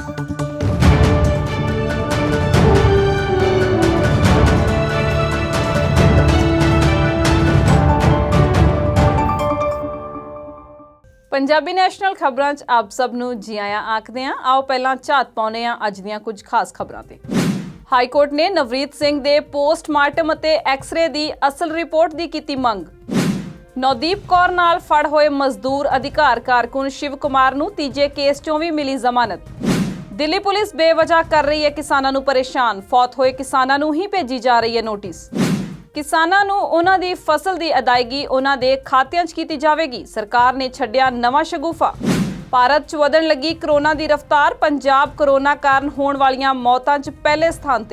Punjabi national खबरां च आप सब नूं जी आयां आखदे हां। आओ पहलां झात पाउने हां अज दीयां कुछ खास खबरां ते। हाई कोर्ट ने नवरीत सिंह दे पोस्टमार्टम अते एक्सरे दी असल रिपोर्ट दी कीती मंग। नवदीप कौर नाल फड़ होए मजदूर अधिकार कारकुन शिव कुमार नूं तीजे केस चों भी मिली जमानत। दिल्ली पुलिस बेवजह कर रही है किसानां नूं परेशान, फौत होए किसानां नूं ही भेजी जा रही है नोटिस। किसानां नूं उन्हां दी फसल दी अदायगी उन्हां दे खातिਆਂ 'ਚ ਕੀਤੀ ਜਾਵੇਗੀ। सरकार ने छड्डिया नवां शगुफा। भारत 'ਚ ਵਧਣ ਲੱਗੀ कोरोना दी रफ्तार, पंजाब कोरोना कारण होण वालियां मौतां 'ਚ पहले स्थान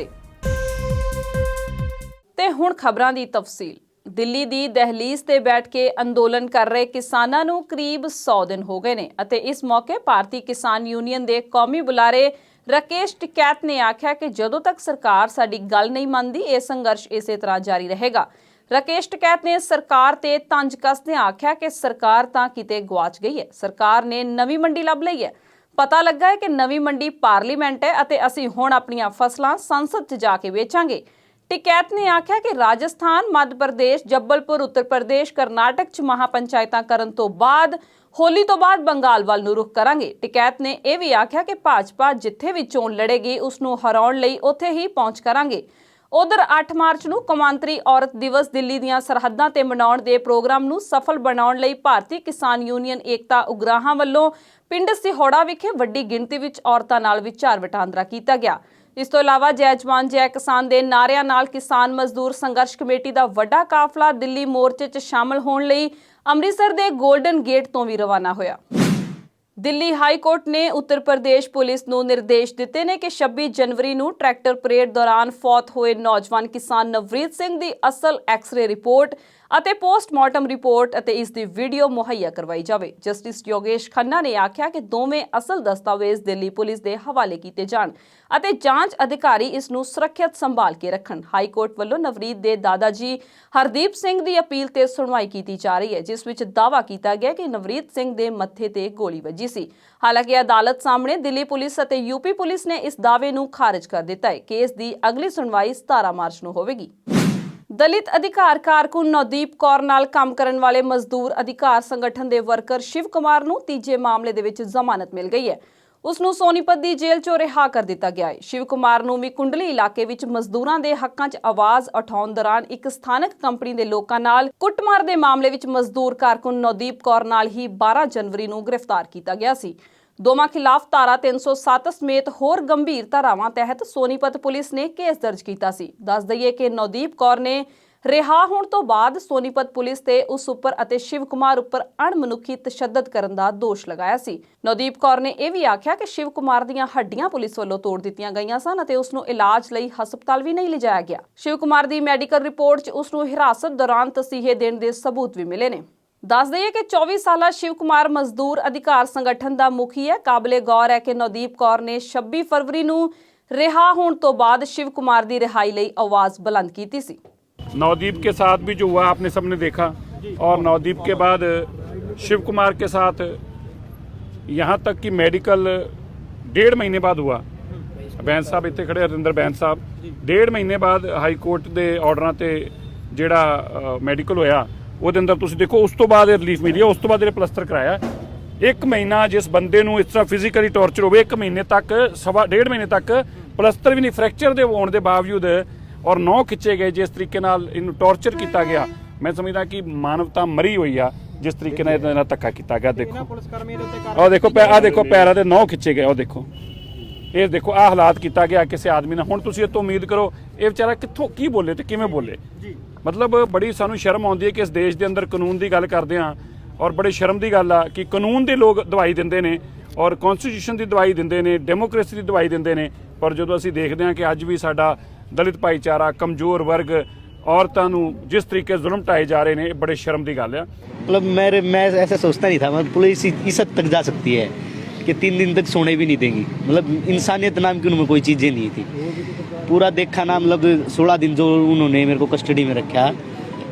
ते हुण खबरां दी तफसील। दिल्ली दी दहलीज ते बैठ के अंदोलन कर रहे किसानां नूं करीब 100 दिन हो गए ने अते इस मौके भारती किसान यूनियन दे कौमी बुलारे राकेश टिकैत ने आख्या कि जदों तक सरकार साडी गल नहीं मनदी यह संघर्ष इसे तरह जारी रहेगा। राकेश टिकैत ने सरकार ते तंज कसदे आख्या कि सरकार तां किते गवाच गई है। सरकार ने नवी मंडी लभ लई है। पता लगा है कि नवी मंडी पार्लीमेंट है अते असीं हुण अपणीआं फसलां संसद 'च जाके वेचांगे। टिकैत ने आख्या कि राजस्थान, मध्य प्रदेश, जबलपुर, उत्तर प्रदेश, कर्नाटक 'ਚ महापंचायतां करन तो बाद होली तो बाद बंगाल वाल नूं रुख करांगे। टिकैत ने यह भी आख्या कि भाजपा जिथे भी चोण लड़ेगी उसनूं हराउण लई उत्थे ही पहुंच करांगे। उधर 8 मार्च नूं कौमांतरी औरत दिवस दिल्ली दीआं सरहदां ते मनाउण दे प्रोग्राम नूं सफल बनाउण लई भारती किसान यूनियन एकता उगराहां वल्लों पिंड सिहोड़ा विखे वड्डी गिणती विच औरतां नाल विचार वटांदरा कीता गया। इस तो इलावा जय जवान जय किसान दे नारिਆਂ नाल किसान मजदूर संघर्ष कमेटी दा वड्डा काफला दिल्ली मोर्चे 'ਚ शामिल होण लई अमृतसर दे गोल्डन गेट तो भी रवाना होया। दिल्ली हाई कोर्ट ने उत्तर प्रदेश पुलिस नूं निर्देश दिते ने कि 26 जनवरी नूं ट्रैक्टर परेड दौरान फौत होए नौजवान किसान नवरीत सिंह दी असल एक्सरे रिपोर्ट ਅਤੇ पोस्टमार्टम रिपोर्ट ਅਤੇ ਇਸ ਦੀ ਵੀਡੀਓ ਮੁਹੱਈਆ ਕਰਵਾਈ ਜਾਵੇ। ਜਸਟਿਸ ਯੋਗੇਸ਼ ਖੰਨਾ ਨੇ ਆਖਿਆ ਕਿ ਦੋਵੇਂ ਅਸਲ ਦਸਤਾਵੇਜ਼ ਦਿੱਲੀ ਪੁਲਿਸ ਦੇ ਹਵਾਲੇ ਕੀਤੇ ਜਾਣ ਅਤੇ ਜਾਂਚ ਅਧਿਕਾਰੀ ਇਸ ਨੂੰ ਸੁਰੱਖਿਅਤ ਸੰਭਾਲ ਕੇ ਰੱਖਣ। ਹਾਈ ਕੋਰਟ ਵੱਲੋਂ ਨਵਰੀਤ ਦੇ ਦਾਦਾ ਜੀ ਹਰਦੀਪ ਸਿੰਘ ਦੀ ਅਪੀਲ ਤੇ ਸੁਣਵਾਈ ਕੀਤੀ ਜਾ ਰਹੀ ਹੈ, ਜਿਸ ਵਿੱਚ ਦਾਅਵਾ ਕੀਤਾ ਗਿਆ ਕਿ ਨਵਰੀਤ ਸਿੰਘ ਦੇ ਮੱਥੇ ਤੇ ਗੋਲੀ ਵੱਜੀ ਸੀ। ਹਾਲਾਂਕਿ ਅਦਾਲਤ ਸਾਹਮਣੇ ਦਿੱਲੀ ਪੁਲਿਸ ਅਤੇ ਯੂਪੀ ਪੁਲਿਸ ਨੇ ਇਸ ਦਾਅਵੇ ਨੂੰ ਖਾਰਜ ਕਰ ਦਿੱਤਾ ਹੈ। ਕੇਸ ਦੀ ਅਗਲੀ ਸੁਣਵਾਈ 17 ਮਾਰਚ ਨੂੰ ਹੋਵੇਗੀ। दलित अधिकार कारकुन नवदीप कौर नाल काम करन वाले मजदूर अधिकार संगठन दे वर्कर शिव कुमार नूं तीजे मामले दे विच जमानत मिल गई है। उसनूं सोनीपत दी जेल चों रिहा कर दिता गया है। शिव कुमार नूं भी कुंडली इलाके विच मजदूरां दे हक्कां 'ਚ आवाज़ उठाउण दौरान एक स्थानक कंपनी दे लोकां नाल कुੱਟਮਾਰ दे मामले विच मजदूर कारकुन नवदीप कौर नाल ही 12 जनवरी नूं गिरफ्तार कीता गया सी। दोवां खिलाफ धारा 307 ਸਮੇਤ ਹੋਰ ਗੰਭੀਰ ਧਾਰਾਵਾਂ ਤਹਿਤ ਸੋਨੀਪਤ ਪੁਲਿਸ ਨੇ ਕੇਸ ਦਰਜ ਕੀਤਾ ਸੀ। ਦੱਸ ਦਈਏ ਕਿ ਨਵਦੀਪ ਕੌਰ ਨੇ ਰਿਹਾ ਹੋਣ ਤੋਂ ਬਾਅਦ ਸੋਨੀਪਤ ਪੁਲਿਸ ਤੇ ਉਸ ਉੱਪਰ ਅਤੇ ਸ਼ਿਵ ਕੁਮਾਰ ਉੱਪਰ ਅਣਮਨੁੱਖੀ ਤਸ਼ੱਦਦ ਕਰਨ ਦਾ ਦੋਸ਼ ਲਗਾਇਆ ਸੀ। ਨਵਦੀਪ ਕੌਰ ਨੇ ਇਹ ਵੀ ਆਖਿਆ ਕਿ ਸ਼ਿਵ ਕੁਮਾਰ ਦੀਆਂ ਹੱਡੀਆਂ ਪੁਲਿਸ ਵੱਲੋਂ ਤੋੜ ਦਿੱਤੀਆਂ ਗਈਆਂ ਸਨ ਅਤੇ ਉਸ ਨੂੰ ਇਲਾਜ ਲਈ ਹਸਪਤਾਲ ਵੀ ਨਹੀਂ ਲਿਜਾਇਆ ਗਿਆ। ਸ਼ਿਵ ਕੁਮਾਰ ਦੀ ਮੈਡੀਕਲ ਰਿਪੋਰਟ 'ਚ ਉਸ ਨੂੰ ਹਿਰਾਸਤ ਦੌਰਾਨ ਤਸੀਹੇ ਦੇਣ ਦੇ ਸਬੂਤ ਵੀ ਮਿਲੇ ਨੇ। दस दईए कि 24 साला शिव कुमार मजदूर अधिकार संगठन का मुखी है। काबिले गौर है कि नवदीप कौर ने 26 फरवरी नूं रिहा होने तो बाद शिव कुमार की रिहाई लई आवाज़ बुलंद की सी। नवदीप के साथ भी जो हुआ आपने सबने देखा, और नवदीप के बाद शिव कुमार के साथ यहाँ तक कि मेडिकल 1.5 महीने बाद हुआ। बैंस साहब इतने खड़े, हरिंदर बैंस साहब 1.5 महीने बाद हाई कोर्ट के ऑर्डर से जिहड़ा मैडिकल होया ਉਹਦੇ ਅੰਦਰ ਤੁਸੀਂ ਦੇਖੋ, ਉਸ ਤੋਂ ਬਾਅਦ ਰਿਲੀਫ ਮਿਲੀ ਹੈ। ਉਸ ਤੋਂ ਬਾਅਦ ਇਹਨੇ ਪਲਸਤਰ ਕਰਾਇਆ। 1 ਮਹੀਨਾ ਜਿਸ ਬੰਦੇ ਨੂੰ ਇਸ ਤਰ੍ਹਾਂ ਫਿਜ਼ੀਕਲੀ ਟੌਰਚਰ ਹੋਵੇ, 1 ਮਹੀਨੇ ਤੱਕ 1.5 ਮਹੀਨੇ ਤੱਕ ਪਲਸਤਰ ਵੀ ਨਹੀਂ, ਫ੍ਰੈਕਚਰ ਦੇ ਹੋਣ ਦੇ ਬਾਵਜੂਦ ਔਰ 9 ਖਿੱਚੇ ਗਏ, ਜਿਸ ਤਰੀਕੇ ਨਾਲ ਇਹਨੂੰ ਟੌਰਚਰ ਕੀਤਾ ਗਿਆ, ਮੈਂ ਸਮਝਦਾ ਕਿ ਮਾਨਵਤਾ ਮਰੀ ਹੋਈ ਆ ਜਿਸ ਤਰੀਕੇ ਨਾਲ ਇਹਦੇ ਨਾਲ ਧੱਕਾ ਕੀਤਾ ਗਿਆ। ਦੇਖੋ ਆਹ ਦੇਖੋ, ਆਹ ਦੇਖੋ ਪੈਰਾਂ ਦੇ 9 ਖਿੱਚੇ ਗਏ। ਉਹ ਦੇਖੋ, ਇਹ ਦੇਖੋ ਆਹ ਹਾਲਾਤ ਕੀਤਾ ਗਿਆ ਕਿਸੇ ਆਦਮੀ ਨਾਲ। ਹੁਣ ਤੁਸੀਂ ਇਹ ਤੋਂ ਉਮੀਦ ਕਰੋ ਇਹ ਵਿਚਾਰਾ ਕਿੱਥੋਂ ਕੀ ਬੋਲੇ ਤੇ ਕਿਵੇਂ ਬੋਲੇ। मतलब बड़ी सानू शर्म आउंदी है कि इस देश के अंदर कानून की गल करते हाँ, और बड़े शर्म की गल आ कि कानून के लोग दवाई देंदे ने और कॉन्स्टिट्यूशन की दवाई देंदे ने, डेमोक्रेसी की दवाई देंदे ने, पर जो असीं देखते हैं कि अज भी साडा दलित भाईचारा, कमज़ोर वर्ग, औरतों नूं जिस तरीके जुल्म ढाए जा रहे हैं, बड़े शर्म की गल है। मतलब मैं ऐसा सोचता नहीं था, मतलब पुलिस इस हद तक जा सकती है कि 3 दिन तक सोने भी नहीं देंगी। मतलब इंसानियत नाम की उनमें कोई चीज़ें नहीं थी। पूरा देखा ना, मतलब 16 दिन जो उन्होंने मेरे को कस्टडी में रखा,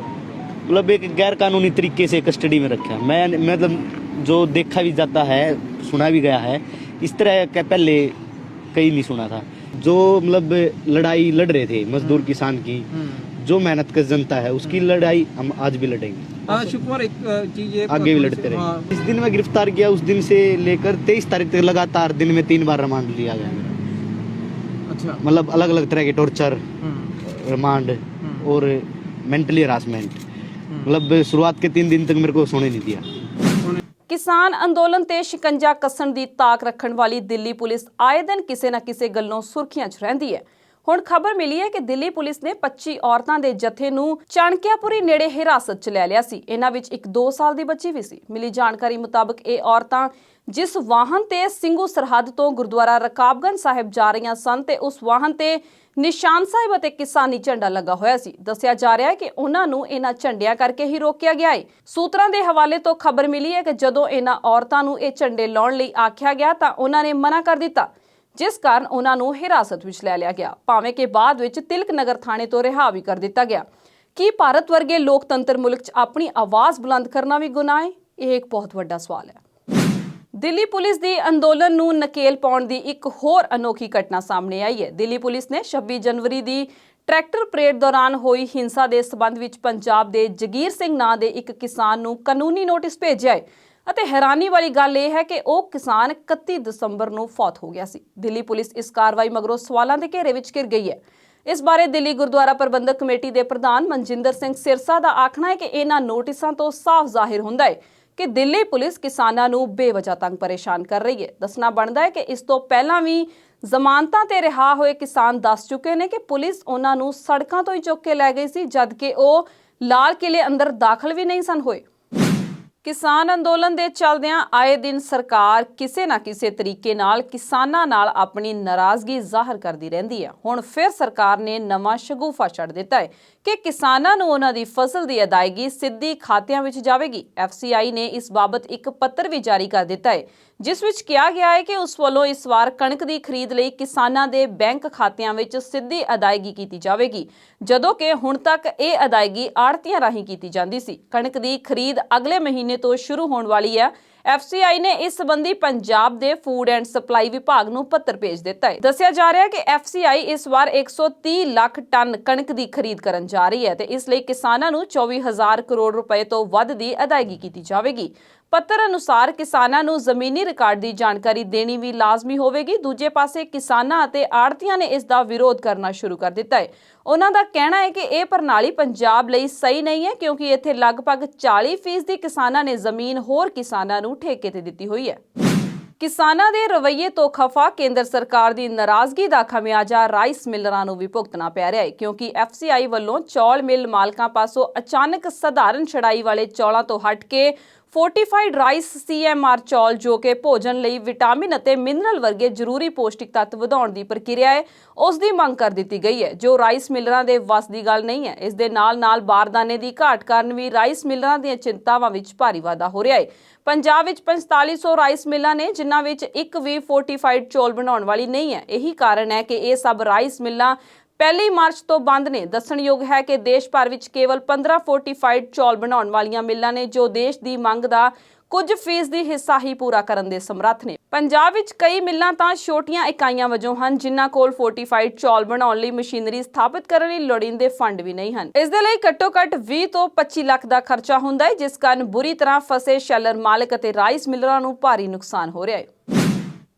मतलब एक गैर कानूनी तरीके से कस्टडी में रखा। मैं मतलब जो देखा भी जाता है, सुना भी गया है, इस तरह के पहले कहीं नहीं सुना था। जो मतलब लड़ाई लड़ रहे थे मजदूर किसान की, जो मेहनत कर जनता है, उसकी लड़ाई हम आज भी लड़ेंगे। शिव कुमार, एक चीज ये आगे भी लड़ते रहेंगे। इस दिन में गिरफ्तार किया, उस दिन से लेकर 23 तारीख तक लगातार दिन में 3 बार रिमांड लिया गया मेरा। अच्छा, मतलब अलग अलग तरह के टॉर्चर, रिमांड और मेंटली हरासमेंट। मतलब शुरुआत के 3 दिन तक मेरे को सोने नहीं दिया। ਕਿਸਾਨ ਅੰਦੋਲਨ ਤੇ ਸ਼ਿਕੰਜਾ ਕੱਸਣ ਦੀ ਤਾਕ ਰੱਖਣ ਵਾਲੀ ਦਿੱਲੀ ਪੁਲਿਸ ਆਏ ਦਿਨ ਕਿਸੇ ਨਾ ਕਿਸੇ ਗੱਲੋਂ ਸੁਰਖੀਆਂ 'ਚ ਰਹਿੰਦੀ ਹੈ। ਹੁਣ ਖਬਰ ਮਿਲੀ ਹੈ ਕਿ ਦਿੱਲੀ ਪੁਲਿਸ ਨੇ 25 ਔਰਤਾਂ ਦੇ ਜਥੇ ਨੂੰ ਚਾਣਕਿਆਪੁਰੀ ਨੇੜੇ ਹਿਰਾਸਤ 'ਚ ਲੈ ਲਿਆ ਸੀ। ਇਹਨਾਂ ਵਿੱਚ ਇੱਕ 2 ਸਾਲ ਦੀ ਬੱਚੀ ਵੀ ਸੀ। ਮਿਲੀ ਜਾਣਕਾਰੀ ਮੁਤਾਬਕ ਇਹ ਔਰਤਾਂ ਜਿਸ ਵਾਹਨ ਤੇ ਸਿੰਘੂ ਸਰਹੱਦ ਤੋਂ ਗੁਰਦੁਆਰਾ ਰਕਾਬਗੰਜ ਸਾਹਿਬ ਜਾ ਰਹੀਆਂ ਸਨ ਤੇ ਉਸ ਵਾਹਨ ਤੇ ਨਿਸ਼ਾਨ ਸਾਹਿਬ ਅਤੇ ਕਿਸਾਨੀ ਝੰਡਾ ਲੱਗਾ ਹੋਇਆ ਸੀ। ਦੱਸਿਆ ਜਾ ਰਿਹਾ ਹੈ ਕਿ ਉਹਨਾਂ ਨੂੰ ਇਹਨਾਂ ਝੰਡਿਆਂ ਕਰਕੇ ਹੀ ਰੋਕਿਆ ਗਿਆ ਹੈ। ਸੂਤਰਾਂ ਦੇ ਹਵਾਲੇ ਤੋਂ ਖਬਰ ਮਿਲੀ ਹੈ ਕਿ ਜਦੋਂ ਇਹਨਾਂ ਔਰਤਾਂ ਨੂੰ ਇਹ ਝੰਡੇ ਲਾਉਣ ਲਈ ਆਖਿਆ ਗਿਆ ਤਾਂ ਉਹਨਾਂ ਨੇ ਮਨਾ ਕਰ ਦਿੱਤਾ, ਜਿਸ ਕਾਰਨ ਉਹਨਾਂ ਨੂੰ ਹਿਰਾਸਤ ਵਿੱਚ ਲੈ ਲਿਆ ਗਿਆ, ਭਾਵੇਂ ਕਿ ਬਾਅਦ ਵਿੱਚ ਤਿਲਕ ਨਗਰ ਥਾਣੇ ਤੋਂ ਰਿਹਾ ਵੀ ਕਰ ਦਿੱਤਾ ਗਿਆ। ਕੀ ਭਾਰਤ ਵਰਗੇ ਲੋਕਤੰਤਰ ਮੁਲਕ 'ਚ ਆਪਣੀ ਆਵਾਜ਼ ਬੁਲੰਦ ਕਰਨਾ ਵੀ ਗੁਨਾਹ ਹੈ? ਇਹ ਇੱਕ ਬਹੁਤ ਵੱਡਾ ਸਵਾਲ ਹੈ। ਦਿੱਲੀ ਪੁਲਿਸ ਦੀ ਅੰਦੋਲਨ ਨੂੰ ਨਕੇਲ ਪਾਉਣ ਦੀ ਇੱਕ ਹੋਰ ਅਨੋਖੀ ਘਟਨਾ ਸਾਹਮਣੇ ਆਈ ਹੈ। ਦਿੱਲੀ ਪੁਲਿਸ ਨੇ 26 ਜਨਵਰੀ ਦੀ ਟਰੈਕਟਰ ਪਰੇਡ ਦੌਰਾਨ ਹੋਈ ਹਿੰਸਾ ਦੇ ਸਬੰਧ ਵਿੱਚ ਪੰਜਾਬ ਦੇ ਜਗੀਰ ਸਿੰਘ ਨਾਂ ਦੇ ਇੱਕ ਕਿਸਾਨ ਨੂੰ ਕਾਨੂੰਨੀ ਨੋਟਿਸ ਭੇਜਿਆ ਹੈ ਅਤੇ ਹੈਰਾਨੀ ਵਾਲੀ ਗੱਲ ਇਹ ਹੈ ਕਿ ਉਹ ਕਿਸਾਨ 31 ਦਸੰਬਰ ਨੂੰ ਫੌਤ ਹੋ ਗਿਆ ਸੀ। ਦਿੱਲੀ ਪੁਲਿਸ ਇਸ ਕਾਰਵਾਈ ਮਗਰੋਂ ਸਵਾਲਾਂ ਦੇ ਘੇਰੇ ਵਿੱਚ ਘਿਰ ਗਈ ਹੈ। ਇਸ ਬਾਰੇ ਦਿੱਲੀ ਗੁਰਦੁਆਰਾ ਪ੍ਰਬੰਧਕ ਕਮੇਟੀ ਦੇ ਪ੍ਰਧਾਨ ਮਨਜਿੰਦਰ ਸਿੰਘ ਸਿਰਸਾ ਦਾ ਆਖਣਾ ਹੈ ਕਿ ਇਹਨਾਂ ਨੋਟਿਸਾਂ ਤੋਂ ਸਾਫ਼ ਜ਼ਾਹਿਰ ਹੁੰਦਾ ਹੈ ਕਿ ਦਿੱਲੀ ਪੁਲਿਸ ਕਿਸਾਨਾਂ ਨੂੰ ਬੇਵਜ੍ਹਾ ਤੰਗ ਪਰੇਸ਼ਾਨ ਕਰ ਰਹੀ ਹੈ। ਦੱਸਣਾ ਬਣਦਾ ਹੈ ਕਿ ਇਸ ਤੋਂ ਪਹਿਲਾਂ ਵੀ ਜ਼ਮਾਨਤਾਂ ਤੇ ਰਿਹਾ ਹੋਏ ਕਿਸਾਨ ਦੱਸ ਚੁੱਕੇ ਨੇ ਕਿ ਪੁਲਿਸ ਉਹਨਾਂ ਨੂੰ ਸੜਕਾਂ ਤੋਂ ਹੀ ਚੁੱਕ ਕੇ ਲੈ ਗਈ ਸੀ, ਜਦਕਿ ਉਹ ਲਾਲ ਕਿਲੇ ਅੰਦਰ ਦਾਖਲ ਵੀ ਨਹੀਂ ਸਨ ਹੋਏ। ਕਿਸਾਨ ਅੰਦੋਲਨ ਦੇ ਚੱਲਦਿਆਂ ਆਏ ਦਿਨ ਸਰਕਾਰ ਕਿਸੇ ਨਾ ਕਿਸੇ ਤਰੀਕੇ ਨਾਲ ਕਿਸਾਨਾਂ ਨਾਲ ਆਪਣੀ ਨਾਰਾਜ਼ਗੀ ਜ਼ਾਹਰ ਕਰਦੀ ਰਹਿੰਦੀ ਹੈ। ਹੁਣ ਫਿਰ ਸਰਕਾਰ ਨੇ ਨਵਾਂ ਸ਼ਗੂਫਾ ਛੱਡ ਦਿੱਤਾ ਹੈ ਕਿ ਕਿਸਾਨਾਂ ਨੂੰ ਉਹਨਾਂ ਦੀ ਫਸਲ ਦੀ ਅਦਾਇਗੀ ਸਿੱਧੀ ਖਾਤਿਆਂ ਵਿੱਚ ਜਾਵੇਗੀ। FCI ਨੇ ਇਸ ਬਾਬਤ ਇੱਕ ਪੱਤਰ ਵੀ ਜਾਰੀ ਕਰ ਦਿੱਤਾ ਹੈ, ਜਿਸ ਵਿੱਚ ਕਿਹਾ ਗਿਆ ਹੈ ਕਿ ਉਸ ਵੱਲੋਂ ਇਸ ਵਾਰ ਕਣਕ ਦੀ ਖਰੀਦ ਲਈ ਕਿਸਾਨਾਂ ਦੇ ਬੈਂਕ ਖਾਤਿਆਂ ਵਿੱਚ ਸਿੱਧੀ ਅਦਾਇਗੀ ਕੀਤੀ ਜਾਵੇਗੀ, ਜਦੋਂ ਕਿ ਹੁਣ ਤੱਕ ਇਹ ਅਦਾਇਗੀ ਆੜ੍ਹਤੀਆਂ ਰਾਹੀਂ ਕੀਤੀ ਜਾਂਦੀ ਸੀ। ਕਣਕ ਦੀ ਖਰੀਦ ਅਗਲੇ ਮਹੀਨੇ ਤੋਂ ਸ਼ੁਰੂ ਹੋਣ ਵਾਲੀ ਹੈ। FCI ਨੇ ਇਸ ਸੰਬੰਧੀ ਪੰਜਾਬ ਦੇ ਫੂਡ ਐਂਡ ਸਪਲਾਈ ਵਿਭਾਗ ਨੂੰ ਪੱਤਰ ਭੇਜ ਦਿੱਤਾ ਹੈ। ਦੱਸਿਆ ਜਾ ਰਿਹਾ ਹੈ ਕਿ FCI ਇਸ ਵਾਰ 130 ਲੱਖ ਟਨ ਕਣਕ ਦੀ ਖਰੀਦ ਕਰਨ ਜਾ ਰਹੀ ਹੈ ਤੇ ਇਸ ਲਈ ਕਿਸਾਨਾਂ ਨੂੰ 24,000 ਕਰੋੜ ਰੁਪਏ ਤੋਂ ਵੱਧ ਦੀ ਅਦਾਇਗੀ ਕੀਤੀ ਜਾਵੇਗੀ। ਪੱਤਰ ਅਨੁਸਾਰ ਕਿਸਾਨਾਂ ਨੂੰ ਜ਼ਮੀਨੀ ਰਿਕਾਰਡ ਦੀ ਜਾਣਕਾਰੀ ਦੇਣੀ ਵੀ ਲਾਜ਼ਮੀ ਹੋਵੇਗੀ। ਦੂਜੇ ਪਾਸੇ ਕਿਸਾਨਾਂ ਅਤੇ ਆੜ੍ਹਤੀਆਂ ਨੇ ਇਸ ਦਾ ਵਿਰੋਧ ਕਰਨਾ ਸ਼ੁਰੂ ਕਰ ਦਿੱਤਾ ਹੈ। ਉਹਨਾਂ ਦਾ ਕਹਿਣਾ ਹੈ ਕਿ ਇਹ ਪ੍ਰਣਾਲੀ ਪੰਜਾਬ ਲਈ ਸਹੀ ਨਹੀਂ ਹੈ, ਕਿਉਂਕਿ ਇੱਥੇ ਲਗਭਗ 40% ਕਿਸਾਨਾਂ ਨੇ ਜ਼ਮੀਨ ਹੋਰ ਕਿਸਾਨਾਂ ਨੂੰ ਠੇਕੇ ਤੇ ਦਿੱਤੀ ਹੋਈ ਹੈ। ਕਿਸਾਨਾਂ ਦੇ ਰਵੱਈਏ ਤੋਂ ਖਫਾ ਕੇਂਦਰ ਸਰਕਾਰ ਦੀ ਨਾਰਾਜ਼ਗੀ ਦਾ ਖਮਿਆਜਾ ਰਾਈਸ ਮਿਲਰਾਂ ਨੂੰ ਵੀ ਭੁਗਤਣਾ ਪੈ ਰਿਹਾ ਹੈ, ਕਿਉਂਕਿ FCI ਵੱਲੋਂ ਚੌਲ ਮਿਲ ਮਾਲਕਾਂ ਪਾਸੋਂ ਅਚਾਨਕ ਸਧਾਰਨ ਛੜਾਈ ਵਾਲੇ ਚੌਲਾਂ ਤੋਂ ਹਟ ਕੇ ਫੋਰਟੀਫਾਈਡ ਰਾਈਸ CMR ਚੌਲ, ਜੋ ਕਿ ਭੋਜਨ ਲਈ ਵਿਟਾਮਿਨ ਅਤੇ ਮਿਨਰਲ ਵਰਗੇ ਜ਼ਰੂਰੀ ਪੌਸ਼ਟਿਕ ਤੱਤ ਵਧਾਉਣ ਦੀ ਪ੍ਰਕਿਰਿਆ ਹੈ, ਉਸ ਦੀ ਮੰਗ ਕਰ ਦਿੱਤੀ ਗਈ ਹੈ, ਜੋ ਰਾਈਸ ਮਿਲਰਾਂ ਦੇ ਵੱਸ ਦੀ ਗੱਲ ਨਹੀਂ ਹੈ। ਇਸ ਦੇ ਨਾਲ-ਨਾਲ ਬਾਰਦਾਨੇ ਦੀ ਘਾਟ ਕਾਰਨ ਵੀ ਰਾਈਸ ਮਿਲਰਾਂ ਦੀਆਂ ਚਿੰਤਾਵਾਂ ਵਿੱਚ ਭਾਰੀ ਵਾਧਾ ਹੋ ਰਿਹਾ ਹੈ। ਪੰਜਾਬ ਵਿੱਚ 4500 ਰਾਈਸ ਮਿਲਾਂ ਨੇ, ਜਿਨ੍ਹਾਂ ਵਿੱਚ ਇੱਕ ਵੀ ਫੋਰਟੀਫਾਈਡ ਚੌਲ ਬਣਾਉਣ ਵਾਲੀ ਨਹੀਂ ਹੈ। ਇਹੀ ਕਾਰਨ ਹੈ ਕਿ ਇਹ ਸਭ ਰਾਈਸ ਮਿਲਾਂ 1 ਮਾਰਚ ਤੋਂ ਬੰਦ ਨੇ। ਦੱਸਣਯੋਗ ਹੈ ਕਿ ਦੇਸ਼ ਭਰ ਵਿੱਚ ਕੇਵਲ 15 ਫੋਰਟੀਫਾਈਡ ਚੌਲ ਬਣਾਉਣ ਵਾਲੀਆਂ ਮਿਲਾਂ ਨੇ, ਜੋ ਦੇਸ਼ ਦੀ ਮੰਗ ਦਾ ਕੁਝ ਫੀਸਦੀ ਹਿੱਸਾ ਹੀ ਪੂਰਾ ਕਰਨ ਦੇ ਸਮਰੱਥ ਨੇ। ਪੰਜਾਬ ਵਿੱਚ ਕਈ ਮਿਲਾਂ ਤਾਂ ਛੋਟੀਆਂ ਇਕਾਈਆਂ ਵਜੋਂ ਹਨ, ਜਿਨ੍ਹਾਂ ਕੋਲ ਫੋਰਟੀਫਾਈਡ ਚੌਲ ਬਣਾਉਣ ਲਈ ਮਸ਼ੀਨਰੀ ਸਥਾਪਿਤ ਕਰਨ ਲਈ ਲੋੜੀਂਦੇ ਫੰਡ ਵੀ ਨਹੀਂ ਹਨ। ਇਸ ਦੇ ਲਈ ਘੱਟੋ-ਘੱਟ 20 ਤੋਂ 25 ਲੱਖ ਦਾ ਖਰਚਾ ਹੁੰਦਾ ਹੈ, ਜਿਸ ਕਾਰਨ ਬੁਰੀ ਤਰ੍ਹਾਂ ਫਸੇ ਸ਼ੈਲਰ ਮਾਲਕ ਅਤੇ ਰਾਈਸ ਮਿਲਰਾਂ ਨੂੰ ਭਾਰੀ ਨੁਕਸਾਨ ਹੋ ਰਿਹਾ ਹੈ।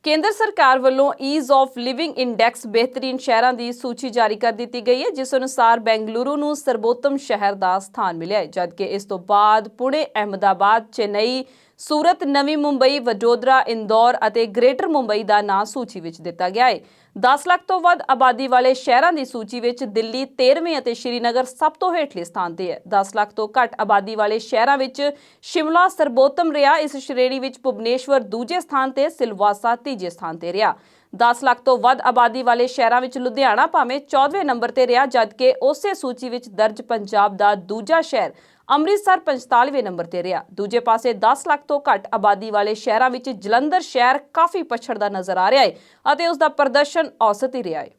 ਕੇਂਦਰ ਸਰਕਾਰ ਵੱਲੋਂ ਈਜ਼ ਆਫ ਲਿਵਿੰਗ ਇੰਡੈਕਸ ਬਿਹਤਰੀਨ ਸ਼ਹਿਰਾਂ ਦੀ ਸੂਚੀ ਜਾਰੀ ਕਰ ਦਿੱਤੀ ਗਈ ਹੈ, ਜਿਸ ਅਨੁਸਾਰ ਬੈਂਗਲੁਰੂ ਨੂੰ ਸਰਬੋਤਮ ਸ਼ਹਿਰ ਦਾ ਸਥਾਨ ਮਿਲਿਆ ਹੈ, ਜਦਕਿ ਇਸ ਤੋਂ ਬਾਅਦ ਪੁਣੇ, ਅਹਿਮਦਾਬਾਦ, ਚੇਨਈ, ਸੂਰਤ, ਨਵੀਂ ਮੁੰਬਈ, ਵਡੋਦਰਾ, ਇੰਦੌਰ ਅਤੇ ਗ੍ਰੇਟਰ ਮੁੰਬਈ ਦਾ ਨਾਂ ਸੂਚੀ ਵਿੱਚ ਦਿੱਤਾ ਗਿਆ ਹੈ। 10 ਲੱਖ ਤੋਂ ਵੱਧ ਆਬਾਦੀ ਵਾਲੇ ਸ਼ਹਿਰਾਂ ਦੀ ਸੂਚੀ ਵਿੱਚ ਦਿੱਲੀ 13ਵੇਂ ਅਤੇ ਸ਼੍ਰੀਨਗਰ ਸਭ ਤੋਂ ਹੇਠਲੇ ਸਥਾਨ ਤੇ ਹੈ। 10 ਲੱਖ ਤੋਂ ਘੱਟ ਆਬਾਦੀ ਵਾਲੇ ਸ਼ਹਿਰਾਂ ਵਿੱਚ ਸ਼ਿਮਲਾ ਸਰਬੋਤਮ ਰਿਹਾ। ਇਸ ਸ਼੍ਰੇਣੀ ਵਿੱਚ ਭੁਵਨੇਸ਼ਵਰ ਦੂਜੇ ਸਥਾਨ ਤੇ, ਸਿਲਵਾਸਾ ਤੀਜੇ ਸਥਾਨ ਤੇ ਰਿਹਾ। 10 ਲੱਖ ਤੋਂ ਵੱਧ ਆਬਾਦੀ ਵਾਲੇ ਸ਼ਹਿਰਾਂ ਵਿੱਚ ਲੁਧਿਆਣਾ ਭਾਵੇਂ 14ਵੇਂ ਨੰਬਰ ਤੇ ਰਿਹਾ, ਜਦਕਿ ਉਸੇ ਸੂਚੀ ਵਿੱਚ ਦਰਜ ਪੰਜਾਬ ਦਾ ਦੂਜਾ ਸ਼ਹਿਰ ਅੰਮ੍ਰਿਤਸਰ 45ਵੇਂ ਨੰਬਰ ਤੇ ਰਿਹਾ। ਦੂਜੇ ਪਾਸੇ 10 ਲੱਖ ਤੋਂ ਘੱਟ ਆਬਾਦੀ ਵਾਲੇ ਸ਼ਹਿਰਾਂ ਵਿੱਚ ਜਲੰਧਰ ਸ਼ਹਿਰ ਕਾਫੀ ਪਛੜਦਾ ਨਜ਼ਰ ਆ ਰਿਹਾ ਹੈ ਅਤੇ ਉਸ ਦਾ ਪ੍ਰਦਰਸ਼ਨ ਔਸਤ ਹੀ ਰਿਹਾ ਹੈ।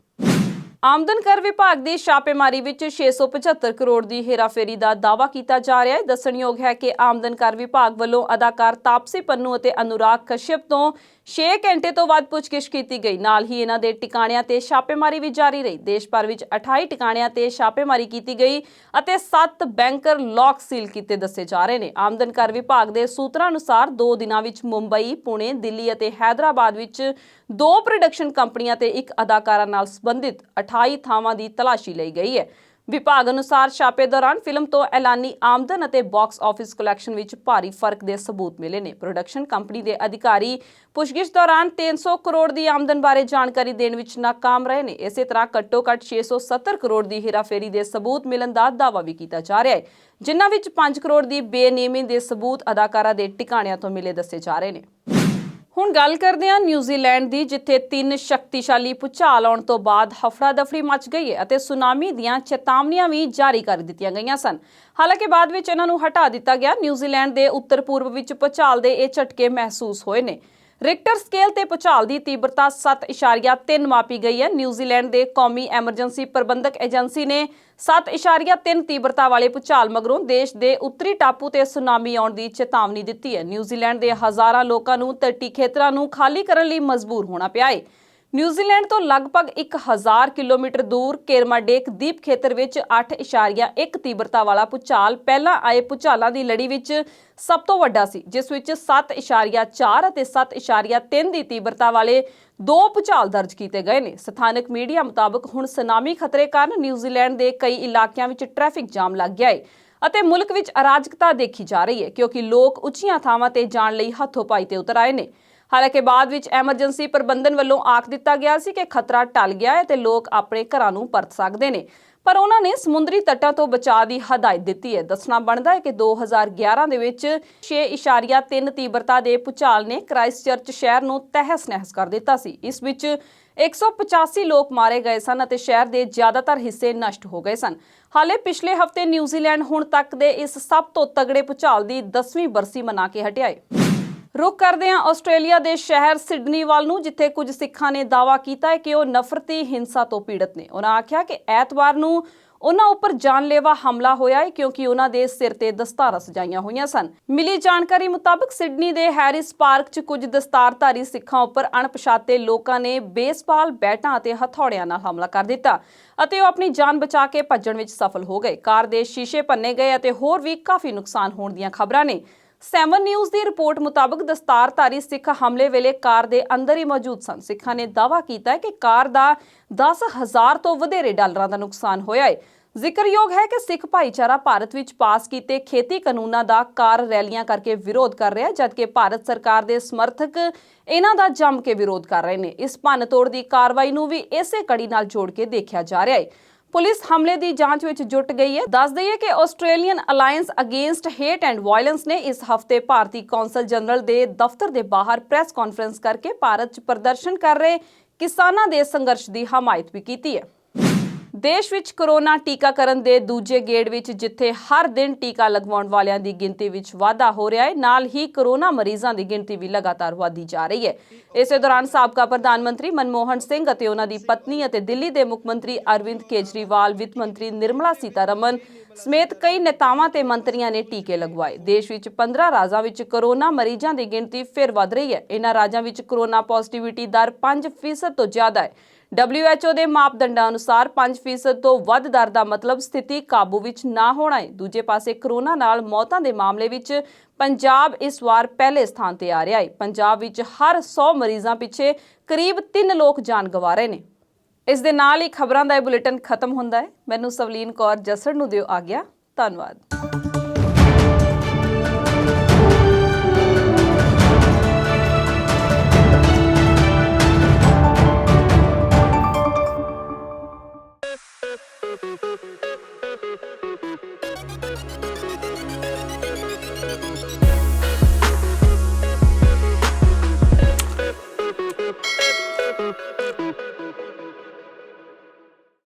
ਆਮਦਨ ਕਰ ਵਿਭਾਗ ਦੀ ਛਾਪੇਮਾਰੀ ਵਿੱਚ 675 ਕਰੋੜ ਦੀ ਹੇਰਾਫੇਰੀ ਦਾ ਦਾਅਵਾ ਕੀਤਾ ਜਾ ਰਿਹਾ ਹੈ। ਦੱਸਣਯੋਗ ਹੈ ਕਿ ਆਮਦਨ ਕਰ ਵਿਭਾਗ ਵੱਲੋਂ ਅਦਾਕਾਰ ਤਾਪਸੀ ਪੰਨੂ ਅਤੇ ਅਨੁਰਾਗ ਕਸ਼ਯਪ ਤੋਂ 6 ਘੰਟੇ ਤੋਂ ਵੱਧ ਪੁੱਛਗਿੱਛ ਕੀਤੀ ਗਈ। ਨਾਲ ਹੀ ਇਹਨਾਂ ਦੇ ਟਿਕਾਣਿਆਂ ਤੇ ਛਾਪੇਮਾਰੀ ਵੀ ਜਾਰੀ ਰਹੀ। ਦੇਸ਼ ਭਰ ਵਿੱਚ 28 ਟਿਕਾਣਿਆਂ ਤੇ ਛਾਪੇਮਾਰੀ ਕੀਤੀ ਗਈ ਅਤੇ 7 ਬੈਂਕਰ ਲੌਕ ਸੀਲ ਕੀਤੇ ਦੱਸੇ ਜਾ ਰਹੇ ਨੇ। ਆਮਦਨ ਕਰ ਵਿਭਾਗ ਦੇ ਸੂਤਰਾਂ ਅਨੁਸਾਰ 2 ਦਿਨਾਂ ਵਿੱਚ ਮੁੰਬਈ, ਪੁਣੇ, ਦਿੱਲੀ ਅਤੇ ਹੈਦਰਾਬਾਦ ਵਿੱਚ 2 ਪ੍ਰੋਡਕਸ਼ਨ ਕੰਪਨੀਆਂ ਤੇ ਇੱਕ ਅਦਾਕਾਰਾ ਨਾਲ ਸੰਬੰਧਿਤ 28 ਥਾਵਾਂ ਦੀ ਤਲਾਸ਼ੀ ਲਈ ਗਈ ਹੈ। ਵਿਭਾਗ ਅਨੁਸਾਰ ਛਾਪੇ ਦੌਰਾਨ ਫਿਲਮ ਤੋਂ ਐਲਾਨੀ ਆਮਦਨ ਅਤੇ ਬਾਕਸ ਆਫਿਸ ਕਲੈਕਸ਼ਨ ਵਿੱਚ ਭਾਰੀ ਫਰਕ ਦੇ ਸਬੂਤ ਮਿਲੇ ਨੇ। ਪ੍ਰੋਡਕਸ਼ਨ ਕੰਪਨੀ ਦੇ ਅਧਿਕਾਰੀ ਪੁੱਛਗਿੱਛ ਦੌਰਾਨ 300 ਕਰੋੜ ਦੀ ਆਮਦਨ ਬਾਰੇ ਜਾਣਕਾਰੀ ਦੇਣ ਵਿੱਚ ਨਾਕਾਮ ਰਹੇ ਨੇ। ਇਸੇ ਤਰ੍ਹਾਂ ਘੱਟੋ-ਘੱਟ 670 ਕਰੋੜ ਦੀ ਹੇਰਾਫੇਰੀ ਦੇ ਸਬੂਤ ਮਿਲਣ ਦਾ ਦਾਅਵਾ ਵੀ ਕੀਤਾ ਜਾ ਰਿਹਾ ਹੈ, ਜਿਨ੍ਹਾਂ ਵਿੱਚ 5 ਕਰੋੜ ਦੀ ਬੇਨੇਮੀ ਦੇ ਸਬੂਤ ਅਦਾਕਾਰਾ ਦੇ ਟਿਕਾਣਿਆਂ ਤੋਂ ਮਿਲੇ ਦੱਸੇ ਜਾ ਰਹੇ ਨੇ। ਹੁਣ ਗੱਲ ਕਰਦੇ ਹਾਂ ਨਿਊਜ਼ੀਲੈਂਡ ਦੀ, ਜਿੱਥੇ 3 ਸ਼ਕਤੀਸ਼ਾਲੀ ਭੂਚਾਲ ਆਉਣ ਤੋਂ ਬਾਅਦ ਹਫੜਾ-ਦਫੜੀ ਮਚ ਗਈ ਹੈ ਅਤੇ ਸੁਨਾਮੀ ਦੀਆਂ ਚੇਤਾਵਨੀਆਂ ਵੀ ਜਾਰੀ ਕਰ ਦਿੱਤੀਆਂ ਗਈਆਂ ਸਨ। ਹਾਲਾਂਕਿ ਬਾਅਦ ਵਿੱਚ ਇਹਨਾਂ ਨੂੰ ਹਟਾ ਦਿੱਤਾ ਗਿਆ। ਨਿਊਜ਼ੀਲੈਂਡ ਦੇ ਉੱਤਰ-ਪੂਰਬ ਵਿੱਚ ਭੂਚਾਲ ਦੇ ਇਹ ਝਟਕੇ ਮਹਿਸੂਸ ਹੋਏ ਨੇ। ਰਿਕਟਰ ਸਕੇਲ ਤੇ ਭੂਚਾਲ ਦੀ ਤੀਬਰਤਾ 7.3 ਮਾਪੀ ਗਈ ਹੈ। ਨਿਊਜ਼ੀਲੈਂਡ ਦੇ ਕੌਮੀ ਐਮਰਜੈਂਸੀ ਪ੍ਰਬੰਧਕ ਏਜੰਸੀ ਨੇ 7.3 ਤੀਬਰਤਾ ਵਾਲੇ ਭੂਚਾਲ ਮਗਰੋਂ ਦੇਸ਼ ਦੇ ਉੱਤਰੀ ਟਾਪੂ ਤੇ ਸੁਨਾਮੀ ਆਉਣ ਦੀ ਚੇਤਾਵਨੀ ਦਿੱਤੀ ਹੈ। ਨਿਊਜ਼ੀਲੈਂਡ ਦੇ ਹਜ਼ਾਰਾਂ ਲੋਕਾਂ ਨੂੰ ਤੱਟੀ ਖੇਤਰਾਂ ਨੂੰ ਖਾਲੀ ਕਰਨ ਲਈ ਮਜਬੂਰ ਹੋਣਾ ਪਿਆ ਹੈ। ਨਿਊਜ਼ੀਲੈਂਡ ਤੋਂ ਲਗਭਗ 1000 ਕਿਲੋਮੀਟਰ ਦੂਰ ਕੇਰਮਾਡੇਕ ਦੀਪ ਖੇਤਰ ਵਿੱਚ 8.1 ਤੀਬਰਤਾ ਵਾਲਾ ਭੂਚਾਲ ਪਹਿਲਾਂ ਆਏ ਭੂਚਾਲਾਂ ਦੀ ਲੜੀ ਵਿੱਚ ਸਭ ਤੋਂ ਵੱਡਾ ਸੀ, ਜਿਸ ਵਿੱਚ 7.4 ਅਤੇ 7.3 ਦੀ ਤੀਬਰਤਾ ਵਾਲੇ 2 ਭੂਚਾਲ ਦਰਜ ਕੀਤੇ ਗਏ ਨੇ। ਸਥਾਨਕ ਮੀਡੀਆ ਮੁਤਾਬਕ ਹੁਣ ਸੁਨਾਮੀ ਖਤਰੇ ਕਾਰਨ ਨਿਊਜ਼ੀਲੈਂਡ ਦੇ ਕਈ ਇਲਾਕਿਆਂ ਵਿੱਚ ਟ੍ਰੈਫਿਕ ਜਾਮ ਲੱਗ ਗਿਆ ਹੈ ਅਤੇ ਮੁਲਕ ਵਿੱਚ ਅਰਾਜਕਤਾ ਦੇਖੀ ਜਾ ਰਹੀ ਹੈ, ਕਿਉਂਕਿ ਲੋਕ ਉੱਚੀਆਂ ਥਾਵਾਂ ਤੇ ਜਾਣ ਲਈ ਹੱਥੋਂ-ਪਾਈ ਤੇ ਉਤਰ ਆਏ ਨੇ। ਹਾਲਾਂਕਿ ਬਾਅਦ ਵਿੱਚ ਐਮਰਜੈਂਸੀ ਪ੍ਰਬੰਧਨ ਵੱਲੋਂ ਆਖ ਦਿੱਤਾ ਗਿਆ ਸੀ ਕਿ ਖਤਰਾ ਟਲ ਗਿਆ ਹੈ ਤੇ ਲੋਕ ਆਪਣੇ ਘਰਾਂ ਨੂੰ ਪਰਤ ਸਕਦੇ ਨੇ, ਪਰ ਉਹਨਾਂ ਨੇ ਸਮੁੰਦਰੀ ਤੱਟਾਂ ਤੋਂ ਬਚਾਅ ਦੀ ਹਦਾਇਤ ਦਿੱਤੀ ਹੈ। ਦੱਸਣਾ ਬਣਦਾ ਹੈ ਕਿ 2011 ਦੇ ਵਿੱਚ 6.3 ਤੀਬਰਤਾ ਦੇ ਭੂਚਾਲ ਨੇ ਕ੍ਰਾਈਸਟਚਰਚ ਸ਼ਹਿਰ ਨੂੰ ਤਹਿਸ-ਨਹਿਸ ਕਰ ਦਿੱਤਾ ਸੀ। ਇਸ ਵਿੱਚ 185 ਲੋਕ ਮਾਰੇ ਗਏ ਸਨ ਅਤੇ ਸ਼ਹਿਰ ਦੇ ਜ਼ਿਆਦਾਤਰ ਹਿੱਸੇ ਨਸ਼ਟ ਹੋ ਗਏ ਸਨ। ਹਾਲੇ ਪਿਛਲੇ ਹਫ਼ਤੇ ਨਿਊਜ਼ੀਲੈਂਡ ਹੁਣ ਤੱਕ ਦੇ ਇਸ ਸਭ ਤੋਂ ਤਗੜੇ ਭੂਚਾਲ ਦੀ 10ਵੀਂ ਬਰਸੀ ਮਨਾ ਕੇ ਹਟਿਆ ਹੈ। ਰੁਕ ਕਰਦੇ ਹਾਂ ਆਸਟ੍ਰੇਲੀਆ ਦੇ ਸ਼ਹਿਰ ਸਿਡਨੀ ਵੱਲ ਨੂੰ, ਜਿੱਥੇ ਕੁਝ ਸਿੱਖਾਂ ਨੇ ਦਾਅਵਾ ਕੀਤਾ ਹੈ ਕਿ ਉਹ ਨਫ਼ਰਤੀ ਹਿੰਸਾ ਤੋਂ ਪੀੜਤ ਨੇ। ਉਹਨਾਂ ਆਖਿਆ ਕਿ ਐਤਵਾਰ ਨੂੰ ਉਹਨਾਂ ਉੱਪਰ ਜਾਨਲੇਵਾ ਹਮਲਾ ਹੋਇਆ ਹੈ ਕਿਉਂਕਿ ਉਹਨਾਂ ਦੇ ਸਿਰ ਤੇ ਦਸਤਾਰਾਂ ਸਜਾਈਆਂ ਹੋਈਆਂ ਸਨ। ਮਿਲੀ ਜਾਣਕਾਰੀ ਮੁਤਾਬਕ ਸਿਡਨੀ ਦੇ ਹੈਰਿਸ ਪਾਰਕ 'ਚ ਕੁਝ ਦਸਤਾਰਧਾਰੀ ਸਿੱਖਾਂ ਉੱਪਰ ਅਣਪਛਾਤੇ ਲੋਕਾਂ ਨੇ ਬੇਸਬਾਲ ਬੈਟਾਂ ਅਤੇ ਹਥੌੜਿਆਂ ਨਾਲ ਹਮਲਾ ਕਰ ਦਿੱਤਾ ਅਤੇ ਉਹ ਆਪਣੀ ਜਾਨ ਬਚਾ ਕੇ ਭੱਜਣ ਵਿੱਚ ਸਫਲ ਹੋ ਗਏ। ਕਾਰ ਦੇ ਸ਼ੀਸ਼ੇ ਭੰਨੇ ਗਏ ਅਤੇ ਹੋਰ ਵੀ ਕਾਫੀ ਨੁਕਸਾਨ ਹੋਣ ਦੀਆਂ ਖਬਰਾਂ ਨੇ। 7 ਨਿਊਜ਼ ਦੀ ਰਿਪੋਰਟ ਮੁਤਾਬਕ ਦਸਤਾਰਧਾਰੀ ਸਿੱਖ ਹਮਲੇ ਵੇਲੇ ਕਾਰ ਦੇ ਅੰਦਰ ਹੀ ਮੌਜੂਦ ਸਨ। ਸਿੱਖਾਂ ਨੇ ਦਾਅਵਾ ਕੀਤਾ ਹੈ ਕਿ ਕਾਰ ਦਾ 10,000 ਤੋਂ ਵਧੇਰੇ ਡਾਲਰਾਂ ਦਾ ਨੁਕਸਾਨ ਹੋਇਆ ਹੈ। ਜ਼ਿਕਰਯੋਗ ਹੈ ਕਿ ਸਿੱਖ ਭਾਈਚਾਰਾ ਭਾਰਤ ਵਿੱਚ ਪਾਸ ਕੀਤੇ ਖੇਤੀ ਕਾਨੂੰਨਾਂ ਦਾ ਕਾਰ ਰੈਲੀਆਂ ਕਰਕੇ ਵਿਰੋਧ ਕਰ ਰਿਹਾ ਹੈ, ਜਦਕਿ ਭਾਰਤ ਸਰਕਾਰ ਦੇ ਸਮਰਥਕ ਇਹਨਾਂ ਦਾ ਜੰਮ ਕੇ ਵਿਰੋਧ ਕਰ ਰਹੇ ਨੇ। ਇਸ ਭੰਨ-ਤੋੜ ਦੀ ਕਾਰਵਾਈ ਨੂੰ ਵੀ ਇਸੇ ਕੜੀ ਨਾਲ ਜੋੜ ਕੇ ਦੇਖਿਆ ਜਾ ਰਿਹਾ ਹੈ। ਪੁਲਿਸ ਹਮਲੇ ਦੀ ਜਾਂਚ ਵਿੱਚ ਜੁਟ ਗਈ ਹੈ। ਦੱਸ ਦਈਏ ਕਿ Australian alliance against hate and violence ਨੇ ਇਸ ਹਫ਼ਤੇ ਭਾਰਤੀ ਕੌਂਸਲ ਜਨਰਲ ਦੇ ਦਫ਼ਤਰ ਦੇ ਬਾਹਰ ਪ੍ਰੈਸ ਕਾਨਫਰੰਸ ਕਰਕੇ ਭਾਰਤ 'ਚ ਪ੍ਰਦਰਸ਼ਨ ਕਰ ਰਹੇ ਕਿਸਾਨਾਂ ਦੇ ਸੰਘਰਸ਼ ਦੀ ਹਮਾਇਤ ਵੀ ਕੀਤੀ ਹੈ। ਦੇਸ਼ ਵਿੱਚ ਕੋਰੋਨਾ ਟੀਕਾਕਰਨ ਦੇ ਦੂਜੇ ਗੇੜ ਵਿੱਚ ਜਿੱਥੇ ਹਰ ਦਿਨ ਟੀਕਾ ਲਗਵਾਉਣ ਵਾਲਿਆਂ ਦੀ ਗਿਣਤੀ ਵਿੱਚ ਵਾਧਾ ਹੋ ਰਿਹਾ ਹੈ, ਨਾਲ ਹੀ ਕੋਰੋਨਾ ਮਰੀਜ਼ਾਂ ਦੀ ਗਿਣਤੀ ਵੀ ਲਗਾਤਾਰ ਵਧਦੀ ਜਾ ਰਹੀ ਹੈ। ਇਸੇ ਦੌਰਾਨ ਸਾਬਕਾ ਪ੍ਰਧਾਨ ਮੰਤਰੀ ਮਨਮੋਹਨ ਸਿੰਘ ਅਤੇ ਉਹਨਾਂ ਦੀ ਪਤਨੀ ਅਤੇ ਦਿੱਲੀ ਦੇ ਮੁੱਖ ਮੰਤਰੀ ਅਰਵਿੰਦ ਕੇਜਰੀਵਾਲ, ਵਿੱਤ ਮੰਤਰੀ ਨਿਰਮਲਾ ਸੀਤਾਰਮਨ ਸਮੇਤ ਕਈ ਨੇਤਾਵਾਂ ਤੇ ਮੰਤਰੀਆਂ ਨੇ ਟੀਕੇ ਲਗਵਾਏ। ਦੇਸ਼ ਵਿੱਚ 15 ਰਾਜਾਂ ਵਿੱਚ ਕੋਰੋਨਾ ਮਰੀਜ਼ਾਂ ਦੀ ਗਿਣਤੀ ਫਿਰ ਵਧ ਰਹੀ ਹੈ। ਇਹਨਾਂ ਰਾਜਾਂ ਵਿੱਚ ਕੋਰੋਨਾ ਪੋਜ਼ਿਟਿਵਿਟੀ ਦਰ 5% ਤੋਂ ਜ਼ਿਆਦਾ ਹੈ। WHO ਦੇ ਮਾਪਦੰਡਾਂ ਅਨੁਸਾਰ 5% ਤੋਂ ਵੱਧ ਦਰ ਦਾ ਮਤਲਬ ਸਥਿਤੀ ਕਾਬੂ ਵਿੱਚ ਨਾ ਹੋਣਾ ਹੈ। ਦੂਜੇ ਪਾਸੇ ਕੋਰੋਨਾ ਨਾਲ ਮੌਤਾਂ ਦੇ ਮਾਮਲੇ ਵਿੱਚ ਪੰਜਾਬ ਇਸ ਵਾਰ ਪਹਿਲੇ ਸਥਾਨ ਤੇ ਆ ਰਿਹਾ ਹੈ। ਪੰਜਾਬ ਵਿੱਚ ਹਰ 100 ਮਰੀਜ਼ਾਂ ਪਿੱਛੇ ਕਰੀਬ 3 ਲੋਕ ਜਾਨ ਗਵਾ ਰਹੇ ਨੇ। ਇਸ ਦੇ ਨਾਲ ਹੀ ਖਬਰਾਂ ਦਾ ਇਹ ਬੁਲੇਟਿਨ ਖਤਮ ਹੁੰਦਾ ਹੈ। ਮੈਨੂੰ ਸਵਲੀਨ ਕੌਰ ਜਸੜ ਨੂੰ ਦਿਓ ਆਗਿਆ। ਧੰਨਵਾਦ।